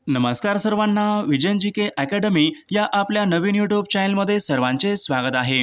नमस्कार सर्वांना, विजन जी के अकॅडमी या आपल्या नवीन यूट्यूब चॅनलमध्ये सर्वांचे स्वागत आहे।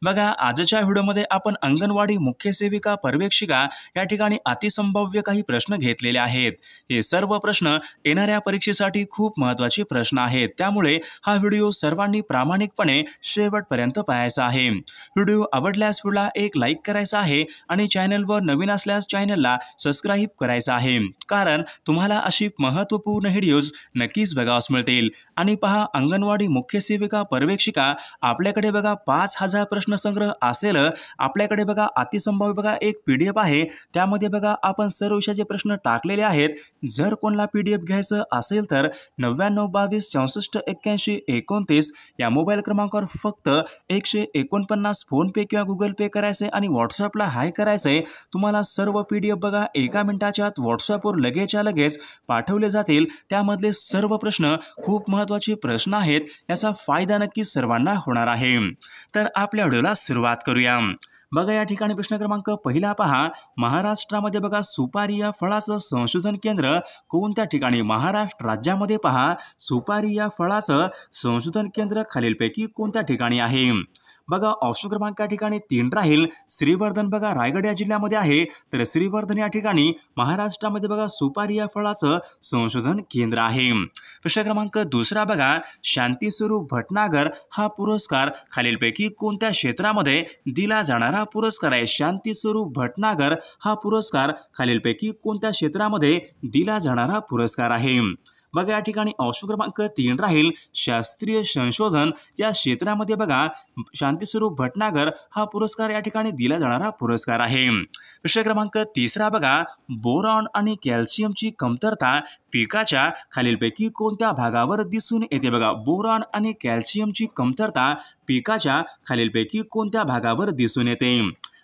बघा, आजच्या व्हिडिओमध्ये आपण अंगणवाडी मुख्य सेविका पर्यवेक्षिका या ठिकाणी अतिसंभाव्य काही प्रश्न घेतलेले आहेत। हे सर्व प्रश्न येणाऱ्या परीक्षेसाठी खूप महत्त्वाचे प्रश्न आहेत, त्यामुळे हा व्हिडिओ सर्वांनी प्रामाणिकपणे शेवटपर्यंत पाहायचा आहे। व्हिडिओ आवडल्यास व्हिडिओला एक लाईक करायचा आहे आणि चॅनलवर नवीन असल्यास चॅनलला सबस्क्राइब करायचं आहे, कारण तुम्हाला अशी महत्त्वपूर्ण व्हिडिओज नक्कीच बघावयास मिळतील। आणि पहा, अंगणवाडी मुख्य सेविका पर्यवेक्षिका आपल्याकडे बघा 5000 प्रश्नसंग्रह असेल। आपल्याकडे बघा अतिसंभाव्य बघा एक PDF आहे, त्यामध्ये बघा आपण सर्व विषयाचे प्रश्न टाकलेले आहेत। जर कोणाला PDF घ्यायचं असेल तर 9922 64 81 29 या मोबाईल क्रमा फक्त 149 फोन पे किंवा गुगल पे करायचे आणि व्हॉट्सअपला हाय करायचे। तुम्हाला सर्व PDF बघा एका मिनिटाच्या आत व्हॉट्सअपवर लगेचच्या लगेच पाठवले जातील। त्यामधले सर्व प्रश्न खूप महत्त्वाचे प्रश्न आहेत, याचा फायदा नक्कीच सर्वांना होणार आहे। तर आपल्या व्हिडिओला सुरुवात करूया। बघा, या ठिकाणी प्रश्न क्रमांक पहिला पहा, महाराष्ट्रामध्ये बघा सुपारी या फळाचं संशोधन केंद्र कोणत्या ठिकाणी? महाराष्ट्र राज्यामध्ये पहा सुपारी या फळाचं संशोधन केंद्र खालीलपैकी कोणत्या ठिकाणी आहे? बघा, ऑप्शन क्रमांक या ठिकाणी 3 राहील। श्रीवर्धन बघा रायगड या जिल्ह्यामध्ये आहे, तर श्रीवर्धन या ठिकाणी महाराष्ट्रामध्ये बघा सुपारी या फळाचं संशोधन केंद्र आहे। प्रश्न क्रमांक दुसरा बघा, शांतीस्वरूप भटनागर हा पुरस्कार खालीलपैकी कोणत्या क्षेत्रामध्ये दिला जाणारा पुरस्कार आहे? शांतीस्वरूप भटनागर हा पुरस्कार खालीलपैकी कोणत्या क्षेत्रामध्ये दिला जाणारा पुरस्कार आहे? बघा, या ठिकाणी ऑप्शन क्रमांक 3 राहील। शास्त्रीय संशोधन या क्षेत्रामध्ये बघा शांतीस्वरूप भटनागर हा पुरस्कार या ठिकाणी दिला जाणारा पुरस्कार आहे। प्रश्न क्रमांक तिसरा बघा, बोरॉन आणि कॅल्शियमची कमतरता पिकाच्या खालीलपैकी कोणत्या भागावर दिसून येते? बघा, बोरॉन आणि कॅल्शियमची कमतरता पिकाच्या खालीलपैकी कोणत्या भागावर दिसून येते?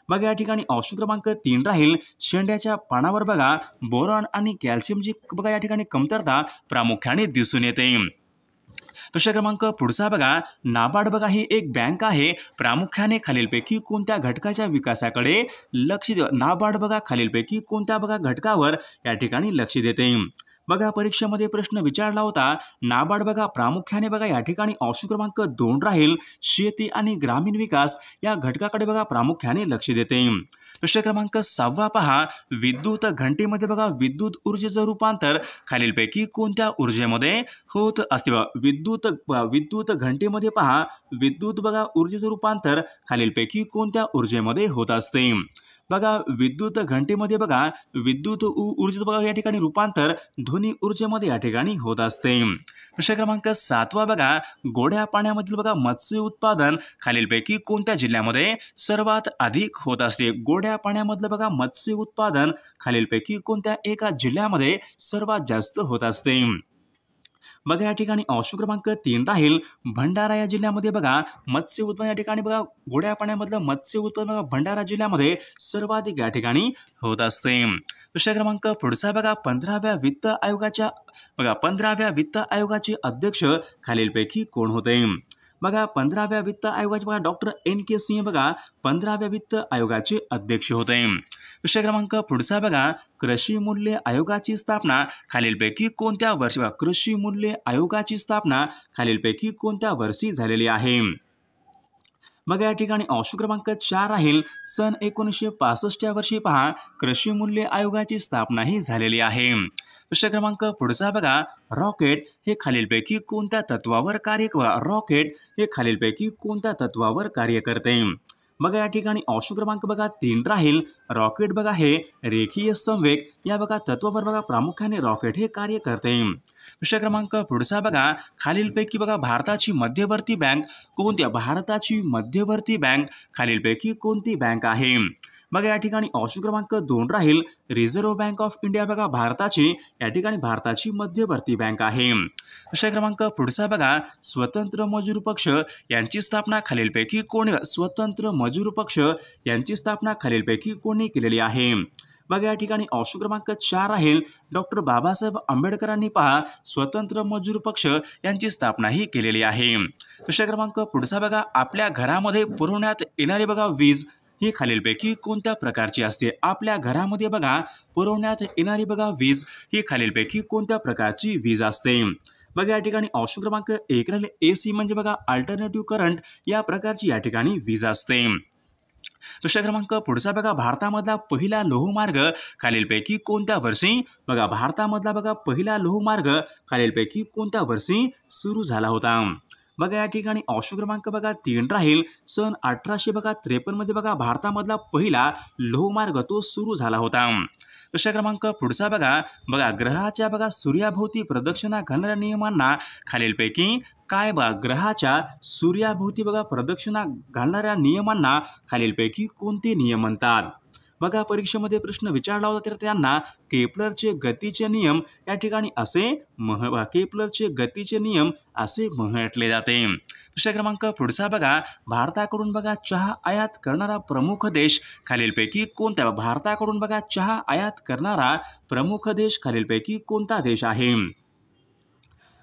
बघा, या ठिकाणी ऑप्शन क्रमांक 3 राहील। शेंड्याच्या पानावर बघा बोरॉन आणि कॅल्शियमची बघा या ठिकाणी कमतरता प्रामुख्याने दिसून येते। प्रश्न क्रमांक पुढचा बघा, नाबार्ड बघा ही एक बँक आहे, प्रामुख्याने खालीलपैकी कोणत्या घटकाच्या विकासाकडे लक्ष देते? नाबार्ड बघा खालीलपैकी कोणत्या बघा घटकावर या ठिकाणी लक्ष देते? बघा, परीक्षेमध्ये प्रश्न विचारला होता। नाबार्ड बघा प्रामुख्याने बघा या ठिकाणी ऑप्शन क्रमांक 2 राहील। शेती आणि ग्रामीण विकास या घटकाकडे बघा प्रामुख्याने लक्ष देते। प्रश्न क्रमांक 6 पहा, विद्युत घंटेमध्ये बघा विद्युत ऊर्जेचं रूपांतर खालीलपैकी कोणत्या ऊर्जेमध्ये होत असते? विद्युत घंटेमध्ये पहा विद्युत बघा ऊर्जेचं रूपांतर खालीलपैकी कोणत्या ऊर्जेमध्ये होत असते? बघा, विद्युत घंटेमध्ये बघा विद्युत ऊर्जेचं बघा या ठिकाणी रूपांतर ध्वनी ऊर्जेमध्ये या ठिकाणी होत असते। प्रश्न क्रमांक 7 बघा, गोड्या पाण्यामधील बघा मत्स्य उत्पादन खालीलपैकी कोणत्या जिल्ह्यामध्ये सर्वात अधिक होत असते? गोड्या पाण्यामधलं बघा मत्स्य उत्पादन खालीलपैकी कोणत्या एका जिल्ह्यामध्ये सर्वात जास्त होत असते? बघा, या ठिकाणी ऑप्शन क्रमांक 3 राहील। भंडारा या जिल्ह्यामध्ये बघा मत्स्य उत्पादन या ठिकाणी बघा गोड्या पाण्यामधलं मत्स्य उत्पादन बघा भंडारा जिल्ह्यामध्ये सर्वाधिक या ठिकाणी होत असते। प्रश्न क्रमांक पुढचा बघा, 15व्या वित्त आयोगाचे अध्यक्ष खालीलपैकी कोण होते? बघा, 15व्या वित्त आयोगाचे बघा डॉक्टर NK सिंह बघा 15व्या वित्त आयोगाचे अध्यक्ष होते। प्रश्न क्रमांक पुढचा बघा, कृषी मूल्य आयोगाची स्थापना खालीलपैकी कोणत्या वर्षी? कृषी मूल्य आयोगाची स्थापना खालीलपैकी कोणत्या वर्षी झालेली आहे? बघा, या ठिकाणी ऑप्शन क्रमांक 4 राहील। सन 1965 या वर्षी पहा कृषी मूल्य आयोगाची स्थापना ही झालेली आहे। प्रश्न क्रमांक पुढचा बघा, रॉकेट हे खालीलपैकी कोणत्या तत्वावर कार्य रॉकेट हे खालीलपैकी कोणत्या तत्वावर कार्य करते? बघा, या ठिकाणी ऑप्शन क्रमांक बघा 3 राहील। रॉकेट बघा हे रेखीय संवेग या बघा तत्वावर बघा प्रामुख्याने रॉकेट हे कार्य करते। प्रश्न क्रमांक पुढचा बघा, खालीलपैकी बघा भारताची मध्यवर्ती बँक कोणती? भारताची मध्यवर्ती बँक खालीलपैकी कोणती बँक आहे? बघा, या ठिकाणी ऑप्शन क्रमांक 2 राहील। रिझर्व्ह बँक ऑफ इंडिया बघा भारताची या ठिकाणी भारताची मध्यवर्ती बँक आहे। प्रश्न क्रमांक पुढचा बघा, स्वतंत्र मजूर पक्ष यांची स्थापना खालीलपैकी कोणी? स्वतंत्र मजूर पक्ष यांची स्थापना खालीलपैकी कोणी केलेली आहे? बघा, या ठिकाणी ऑप्शन क्रमांक 4 राहील। डॉक्टर बाबासाहेब आंबेडकरांनी पहा स्वतंत्र मजूर पक्ष यांची स्थापना ही केलेली आहे। प्रश्न क्रमांक पुढचा बघा, आपल्या घरामध्ये पुरवण्यात येणारी बघा वीज ही खालीलपैकी कोणत्या प्रकारची असते? आपल्या घरामध्ये बघा पुरवण्यात येणारी बघा वीज ही खालीलपैकी कोणत्या प्रकारची वीज असते? बघा या ठिकाणी ऑप्शन क्रमांक 1 राहिले AC म्हणजे बघा अल्टरनेटिव्ह करंट या प्रकारची या ठिकाणी वीज असते. दुसरा क्रमांक पुढचा बघा भारतामधला पहिला लोहमार्ग खालीलपैकी कोणत्या वर्षी बघा भारतामधला बघा पहिला लोहमार्ग खालीलपैकी कोणत्या वर्षी सुरू झाला होता? बघा या ठिकाणी ऑप्शन क्रमांक बघा 3 राहील सन 1853 मध्ये बघा भारतामधला पहिला लोहमार्ग तो सुरू झाला होता. दुसरा क्रमांक पुढचा बघा बघा ग्रहाच्या बघा सूर्याभोवती प्रदक्षिणा घालणाऱ्या नियमांना खालीलपैकी काय बघा ग्रहाच्या सूर्याभोवती बघा प्रदक्षिणा घालणाऱ्या नियमांना खालीलपैकी कोणते नियम म्हणतात? बघा परीक्षेमध्ये प्रश्न विचारला होता तर त्यांना केपलरचे गतीचे नियम या ठिकाणी असे केपलरचे गतीचे नियम असे म्हटले जाते. दुसरा क्रमांक पुढचा बघा भारताकडून बघा चहा आयात करणारा प्रमुख देश खालीलपैकी कोणता? भारताकडून बघा चहा आयात करणारा प्रमुख देश खालीलपैकी कोणता देश आहे?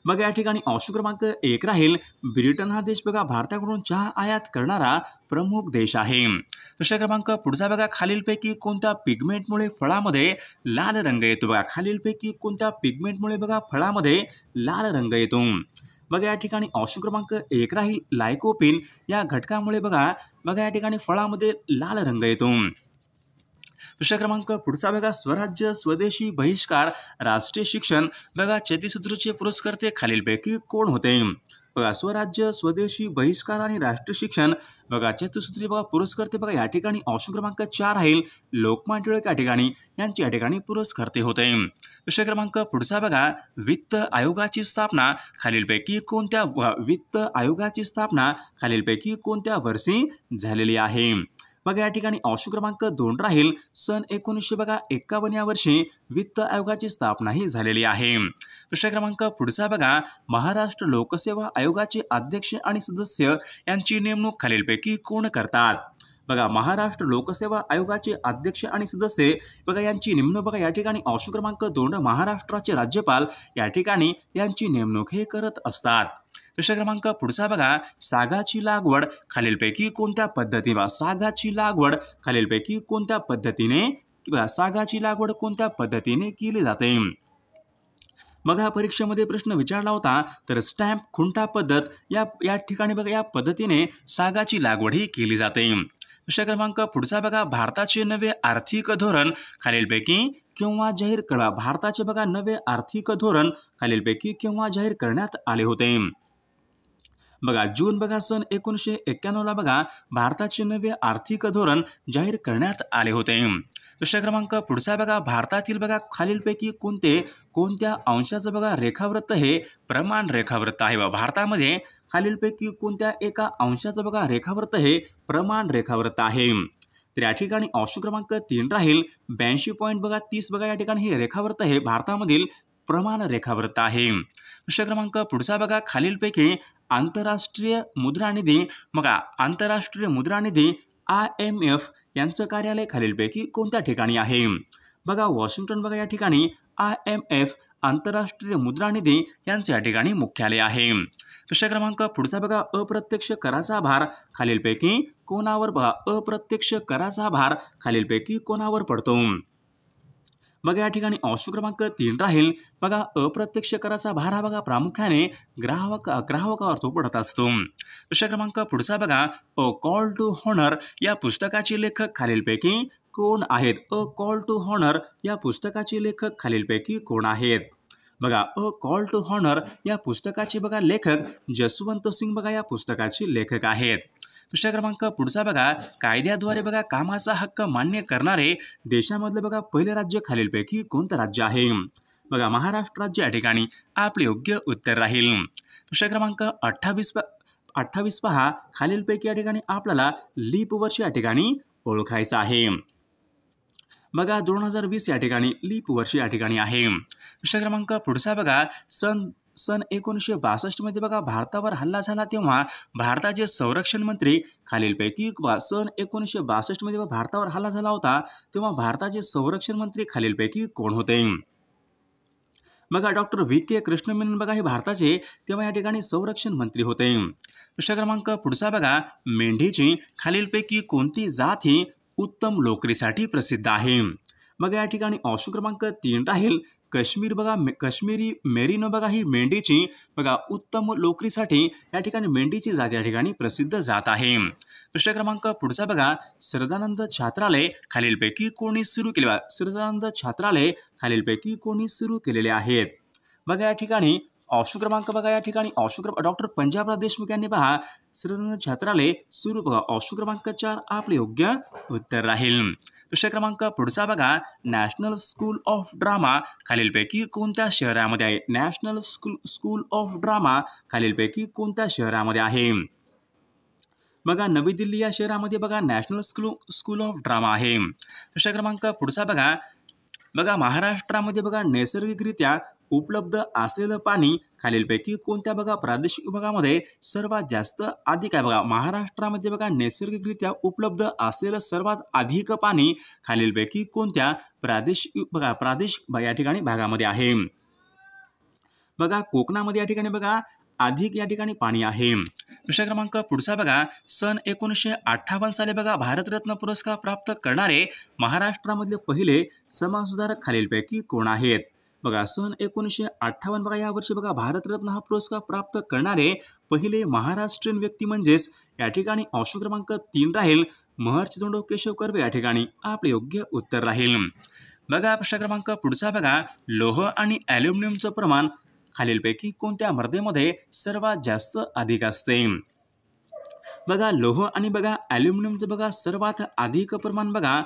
बघा या ठिकाणी ऑप्शन क्रमांक 1 राहील ब्रिटन हा देश बघा भारताकडून चहा आयात करणारा प्रमुख देश आहे. दुसरा क्रमांक पुढचा बघा खालीलपैकी कोणत्या पिगमेंटमुळे फळामध्ये लाल रंग येतो? बघा खालीलपैकी कोणत्या पिगमेंटमुळे बघा फळामध्ये लाल रंग येतो? बघा या ठिकाणी ऑप्शन क्रमांक 1 राहील लायकोपिन या घटकामुळे बघा या ठिकाणी फळामध्ये लाल रंग येतो. दुसरा क्रमांक पुढचा बघा स्वराज्य स्वदेशी बहिष्कार राष्ट्रीय शिक्षण बघा चतुसूत्रीचे पुरस्कर्ते खालीलपैकी कोण होते? बघा स्वराज्य स्वदेशी बहिष्कार आणि राष्ट्रीय शिक्षण बघा चतुसूत्री बघा पुरस्कर्ते बघा या ठिकाणी ऑप्शन क्रमांक 4 राहील लोकमान्य टिळक या ठिकाणी यांची या ठिकाणी पुरस्कर्ते होते. दुसरा क्रमांक पुढचा बघा वित्त आयोगाची स्थापना खालीलपैकी कोणत्या वित्त आयोगाची स्थापना खालीलपैकी कोणत्या वर्षी झालेली आहे? बघा या ठिकाणी ऑप्शन क्रमांक 2 राहील सन 1951 या वर्षी वित्त आयोगाची स्थापना ही झालेली आहे. दुसरा क्रमांक पुढचा बघा महाराष्ट्र लोकसेवा आयोगाचे अध्यक्ष आणि सदस्य यांची नेमणूक खालीलपैकी कोण करतात? बघा महाराष्ट्र लोकसेवा आयोगाचे अध्यक्ष आणि सदस्य बघा यांची नेमणूक बघा या ठिकाणी ऑप्शन क्रमांक 2 महाराष्ट्राचे राज्यपाल या ठिकाणी यांची नेमणूक हे करत असतात. दुसरा क्रमांक पुढचा बघा सागाची लागवड खालीलपैकी कोणत्या पद्धतीने सागाची लागवड खालीलपैकी कोणत्या पद्धतीने सागाची लागवड कोणत्या पद्धतीने केली जाते? बघा परीक्षेमध्ये प्रश्न विचारला होता तर स्टॅम्प खुंटा पद्धत या ठिकाणी बघा या पद्धतीने सागाची लागवड ही केली जाते. दुसरा क्रमांक पुढचा बघा भारताचे नवे आर्थिक धोरण खालीलपैकी केव्हा जाहीर करा? भारताचे बघा नवे आर्थिक धोरण खालीलपैकी केव्हा जाहीर करण्यात आले होते? बघा जून बघा सन 1991 बघा भारताचे नवे आर्थिक धोरण जाहीर करण्यात आले होते. दुसरा क्रमांक पुढचा बघा भारतातील बघा खालीलपैकी कोणत्या अंशाचं बघा रेखावृत्त हे प्रमाण रेखावृत्त आहे? भारतामध्ये खालीलपैकी कोणत्या एका अंशाचं बघा रेखावृत्त हे प्रमाण रेखावृत्त आहे? तर या ठिकाणी ऑप्शन क्रमांक 3 राहील 82.30 बघा या ठिकाणी हे रेखावृत्त हे भारतामधील प्रमाण रेखावृत्त आहे. दुसरा क्रमांक पुढचा बघा खालीलपैकी आंतरराष्ट्रीय मुद्रा निधी बघा आंतरराष्ट्रीय मुद्रा निधी IMF यांचं कार्यालय खालीलपैकी कोणत्या ठिकाणी आहे? बघा वॉशिंग्टन बघा या ठिकाणी IMF आंतरराष्ट्रीय मुद्रा निधी यांचे या ठिकाणी मुख्यालय आहे. दुसरा क्रमांक पुढचा बघा अप्रत्यक्ष कराचा भार खालीलपैकी कोणावर बघा अप्रत्यक्ष कराचा भार खालीलपैकी कोणावर पडतो? बघा या ठिकाणी ऑप्शन क्रमांक 3 राहील बघा अप्रत्यक्ष कराचा भार हा बघा प्रामुख्याने ग्राहकावर तो पडत असतो. दुसरा क्रमांक पुढचा बघा अ कॉल टू हॉनर या पुस्तकाचे लेखक खालीलपैकी कोण आहेत? अ कॉल टू हॉनर या पुस्तकाचे लेखक खालीलपैकी कोण आहेत? बघा अ कॉल टू हॉनर या पुस्तकाचे बघा लेखक जसवंत सिंग बघा या पुस्तकाचे लेखक आहेत. दुसरा क्रमांक पुढचा बघा कायद्याद्वारे बघा कामाचा हक्क मान्य करणारे देशामधले बघा पहिले राज्य खालीलपैकी कोणतं राज्य आहे? बघा महाराष्ट्र राज्य या ठिकाणी आपले योग्य उत्तर राहील. दुसरा क्रमांक 28 पहा खालीलपैकी या ठिकाणी आपल्याला लीप वर्ष या ठिकाणी ओळखायचं आहे. बघा 2020 या ठिकाणी लीप वर्ष या ठिकाणी आहे. दुसरा क्रमांक पुढचा बघा सन 1962 मध्ये बघा भारतावर हल्ला झाला तेव्हा भारताचे संरक्षण मंत्री खालीलपैकी सन 1962 मध्ये भारतावर हल्ला झाला होता तेव्हा भारताचे संरक्षण मंत्री खालीलपैकी कोण होते? बघा डॉक्टर व्ही.के. कृष्णमेनन बघा हे भारताचे तेव्हा या ठिकाणी संरक्षण मंत्री होते. प्रश्न क्रमांक पुढचा बघा, मेंढीची खालीलपैकी कोणती जात ही उत्तम लोकरीसाठी प्रसिद्ध आहे? बघा या ठिकाणी ऑप्शन क्रमांक 3 राहील काश्मीर. बघा काश्मीरी मेरिनो बघा ही मेंढीची बघा उत्तम लोकरीसाठी या ठिकाणी मेंढीची जात या ठिकाणी प्रसिद्ध जात आहे. प्रश्न क्रमांक पुढचा बघा, सदानंद छात्रालय खालीलपैकी कोणी सुरू केले? सदानंद छात्रालय खालीलपैकी कोणी सुरू केलेले आहेत? बघा या ठिकाणी ऑप्शन क्रमांक बघा या ठिकाणी ऑप्शन क्रमांक डॉक्टर पंजाबराव देशमुख यांनी पहा सदानंद छात्रालय सुरू. बघा ऑप्शन क्रमांक 4 आपले योग्य उत्तर राहील. प्रश्न क्रमांक पुढचा बघा, नॅशनल स्कूल ऑफ ड्रामा खालीलपैकी कोणत्या शहरामध्ये आहे? नॅशनल स्कूल ऑफ ड्रामा खालीलपैकी कोणत्या शहरामध्ये आहे? बघा नवी दिल्ली या शहरामध्ये बघा नॅशनल स्कूल ऑफ ड्रामा आहे. प्रश्न क्रमांक पुढचा बघा महाराष्ट्रामध्ये बघा नैसर्गिकरित्या उपलब्ध असलेलं पाणी खालीलपैकी कोणत्या बघा प्रादेशिक विभागामध्ये सर्वात जास्त अधिक आहे? बघा महाराष्ट्रामध्ये बघा नैसर्गिकरित्या उपलब्ध असलेलं सर्वात अधिक पाणी खालीलपैकी कोणत्या प्रादेशिक या ठिकाणी भागामध्ये आहे? बघा कोकणामध्ये या ठिकाणी बघा अधिक या ठिकाणी पाणी आहे. प्रश्न क्रमांक पुढचा बघा, सन 1958 साली बघा भारतरत्न पुरस्कार प्राप्त करणारे महाराष्ट्रामधले पहिले समाजसुधारक खालीलपैकी कोण आहेत? बघा सन 1958 बघा या वर्षी बघा भारतरत्न हा पुरस्कार प्राप्त करणारे पहिले महाराष्ट्रीयन व्यक्ती म्हणजेच या ठिकाणी ऑप्शन क्रमांक 3 राहील महर्षी धोंडो केशव कर्वे या ठिकाणी आपले योग्य उत्तर राहील. बघा प्रश्न क्रमांक पुढचा बघा, लोह आणि ॲल्युमिनियमचं प्रमाण खालीलपैकी कोणत्या मृदेमध्ये सर्वात जास्त अधिक असते? बघा लोह आणि बघा ॲल्युमिनियमचं बघा सर्वात अधिक प्रमाण बघा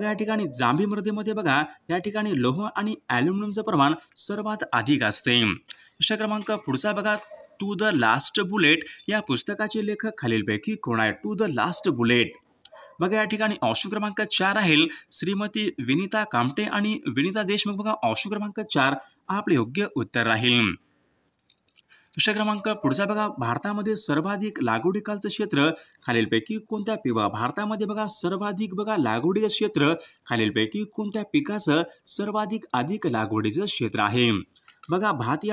या ठिकाणी जांभी मृदेमध्ये बघा या ठिकाणी लोह आणि ॲल्युमिनियमचं प्रमाण सर्वात अधिक असते. प्रश्न क्रमांक पुढचा बघा, टू द लास्ट बुलेट या पुस्तकाचे लेखक खालीलपैकी कोण आहे? टू द लास्ट बुलेट बघा या ठिकाणी ऑप्शन क्रमांक 4 राहील श्रीमती विनीता कामटे आणि विनीता देशमुख. बघा ऑप्शन क्रमांक 4 आपले योग्य उत्तर राहील. प्रश्न क्रमांक पुढचा बघा, भारतामध्ये सर्वाधिक लागवडीखालचं क्षेत्र खालीलपैकी कोणत्या भारतामध्ये बघा सर्वाधिक बघा लागवडीचं क्षेत्र खालीलपैकी कोणत्या पिकाचं सर्वाधिक अधिक लागवडीचं क्षेत्र आहे? बघा भात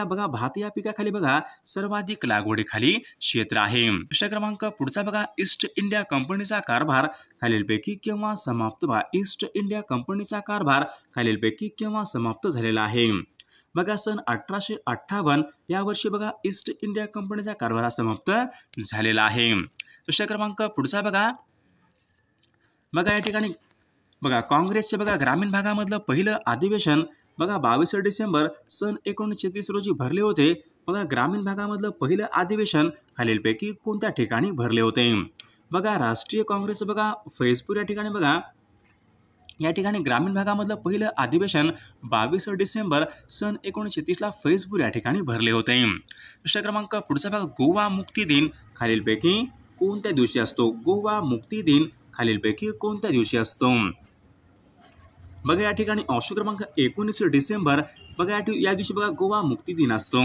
या पिकाखाली बघा सर्वाधिक लागवडीखाली क्षेत्र आहे. प्रश्न क्रमांक पुढचा बघा, ईस्ट इंडिया कंपनीचा कारभार खालीलपैकी केव्हा समाप्त? ईस्ट इंडिया कंपनीचा कारभार खालीलपैकी केव्हा समाप्त झालेला आहे? बघा सन 1858 या वर्षी बघा ईस्ट इंडिया कंपनीचा कारभार समाप्त झालेला आहे. प्रश्न क्रमांक पुढचा बघा या ठिकाणी बघा काँग्रेसचे बघा ग्रामीण भागामधलं पहिलं अधिवेशन बघा 22 डिसेंबर सन 1936 रोजी भरले होते. बघा ग्रामीण भागामधलं पहिलं अधिवेशन खालीलपैकी कोणत्या ठिकाणी भरले होते? बघा राष्ट्रीय काँग्रेस बघा फैजपूर या ठिकाणी बघा या ठिकाणी ग्रामीण भागामधलं पहिलं अधिवेशन 22 डिसेंबर सन 1936 फैजपूर या ठिकाणी भरले होते. प्रश्न क्रमांक पुढचा बघा, गोवा मुक्ती दिन खालीलपैकी कोणत्या दिवशी असतो? गोवा मुक्ती दिन खालीलपैकी कोणत्या दिवशी असतो? बघा या ठिकाणी ऑप्शन क्रमांक 19 डिसेंबर बघा या दिवशी बघा गोवा मुक्ती दिन असतो.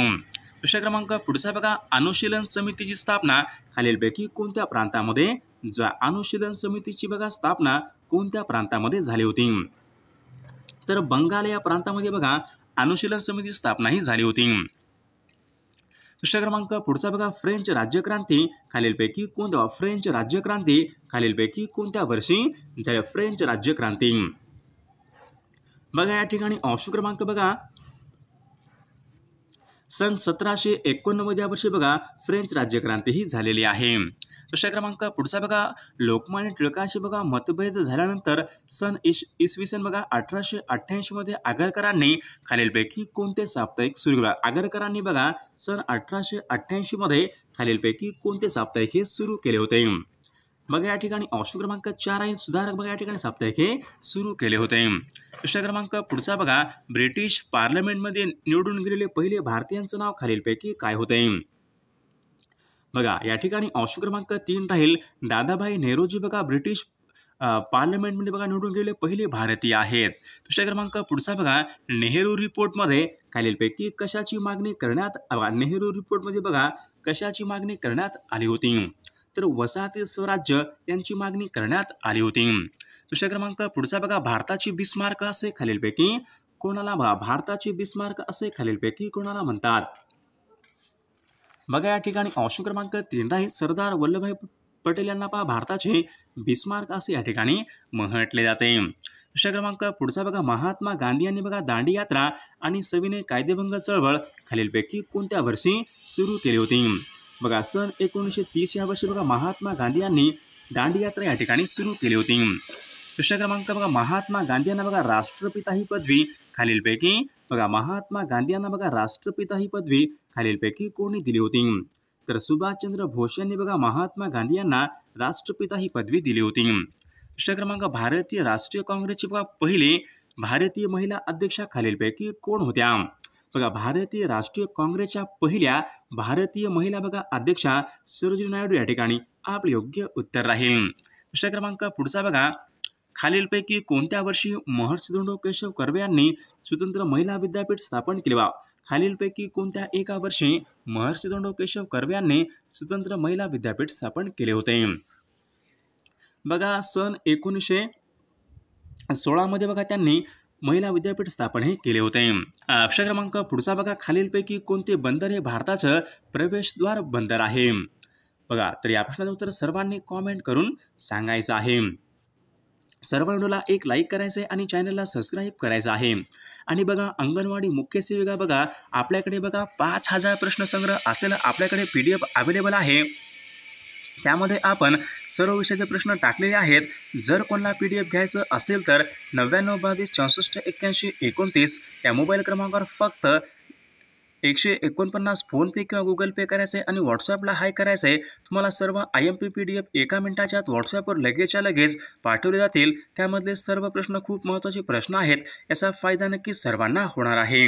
प्रश्न क्रमांक पुढचा बघा, अनुशीलन समितीची स्थापना खालीलपैकी कोणत्या प्रांतामध्ये अनुशीलन समितीची बघा स्थापना कोणत्या प्रांतामध्ये झाली होती? तर बंगाल या प्रांतामध्ये बघा अनुशीलन समितीची स्थापना ही झाली होती. प्रश्न क्रमांक पुढचा बघा, फ्रेंच राज्यक्रांती खालीलपैकी कोणत्या फ्रेंच राज्यक्रांती खालीलपैकी कोणत्या वर्षी झाली? फ्रेंच राज्यक्रांती बघा या ठिकाणी ऑप्शन क्रमांक बघा सन 1791 या वर्षी बघा फ्रेंच राज्यक्रांती ही झालेली आहे. प्रश्न क्रमांक पुढचा बघा, लोकमान्य टिळकांशी बघा मतभेद झाल्यानंतर सन इसवी सन बघा 1888 मध्ये आगरकरांनी खालीलपैकी कोणते साप्ताहिक सुरू केले? आगरकरांनी बघा सन 1888 मध्ये खालीलपैकी कोणते साप्ताहिक हे सुरू केले होते? बघा या ठिकाणी ऑप्शन क्रमांक 4 आहे सुधारक बघा या ठिकाणी साप्ताहिक हे सुरू केले होते. प्रश्न क्रमांक पुढचा बघा, ब्रिटिश पार्लमेंटमध्ये निवडून गेलेले पहिले भारतीयांचं नाव खालीलपैकी काय होते? बघा या ठिकाणी ऑप्शन क्रमांक 3 राहील दादाभाई नेहरूजी बघा ब्रिटिश पार्लमेंटमध्ये बघा निवडून गेलेले पहिले भारतीय आहेत. प्रश्न क्रमांक पुढचा बघा, नेहरू रिपोर्टमध्ये खालीलपैकी कशाची मागणी करण्यात नेहरू रिपोर्टमध्ये बघा कशाची मागणी करण्यात आली होती? तर वसाहती स्वराज्य यांची मागणी करण्यात आली होती. प्रश्न क्रमांक पुढचा बघा, भारताची बिस्मार्क असे खालीलपैकी कोणाला भारताची बिस्मार्क असे खालीलपैकी कोणाला म्हणतात? बघा या ठिकाणी ऑप्शन क्रमांक 3 राहील सरदार वल्लभभाई पटेल यांना भारताचे बिस्मार्क असे या ठिकाणी म्हटले जाते. प्रश्न क्रमांक पुढचा बघा महात्मा गांधी यांनी दांडी यात्रा आणि सविनय कायदेभंग चळवळ खालीलपैकी कोणत्या वर्षी सुरू केली होती? बघा सन 1930 या वर्षी महात्मा गांधी यांनी दांडी यात्रा या ठिकाणी सुरू केली होती. प्रश्न क्रमांक महात्मा गांधी यांना राष्ट्रपिता ही पदवी खालीलपैकी महात्मा गांधी यांना राष्ट्रपिता ही पदवी खालीलपैकी कोणी दिली होती? तर सुभाषचंद्र बोस यांनी महात्मा गांधी यांना राष्ट्रपिता ही पदवी दिली होती. प्रश्न क्रमांक भारतीय राष्ट्रीय काँग्रेसची पहिली भारतीय महिला अध्यक्षा खालीलपैकी कोण होत्या? भारतीय राष्ट्रीय काँग्रेसच्या पहिल्या भारतीय महिला अध्यक्षा सरोजिनी नायडू या ठिकाणी आपले योग्य उत्तर राहील. प्रश्न क्रमांक पुढचा खालीलपैकी कोणत्या वर्षी महर्षी धोंडो केशव कर्वे यांनी स्वतंत्र महिला विद्यापीठ स्थापन केले? खालीलपैकी कोणत्या एका वर्षी महर्षी धोंडो केशव कर्वे यांनी स्वतंत्र महिला विद्यापीठ स्थापन केले होते? सन 1916 मध्ये त्यांनी महिला विद्यापीठ स्थापन हे केले होते. प्रश्न क्रमांक पुढचा खालीलपैकी कोणते बंदर हे भारताचं प्रवेशद्वार बंदर आहे? तर या प्रश्नाचं उत्तर सर्वांनी कॉमेंट करून सांगायचं आहे. सर्व व्हिडिओला एक लाईक करायचं आहे आणि चॅनलला सबस्क्राईब करायचं आहे. आणि अंगणवाडी मुख्य सेविका आपल्याकडे 5000 प्रश्नसंग्रह असलेला आपल्याकडे PDF अवेलेबल आहे. त्यामध्ये आपण सर्व विषयाचे प्रश्न टाकलेले आहेत. जर कोणाला PDF घ्यायचं असेल तर 9922 64 81 29 या मोबाईल क्रमांकावर फक्त 149 फोनपे किंवा गुगल पे करायचे आणि व्हॉट्सअपला हाय करायचे. तुम्हाला सर्व IMP PDF एका मिनिटाच्या आत व्हॉट्सअपवर लगेचच्या लगेच पाठवले जातील. त्यामधले सर्व प्रश्न खूप महत्त्वाचे प्रश्न आहेत. याचा फायदा नक्की सर्वांना होणार आहे.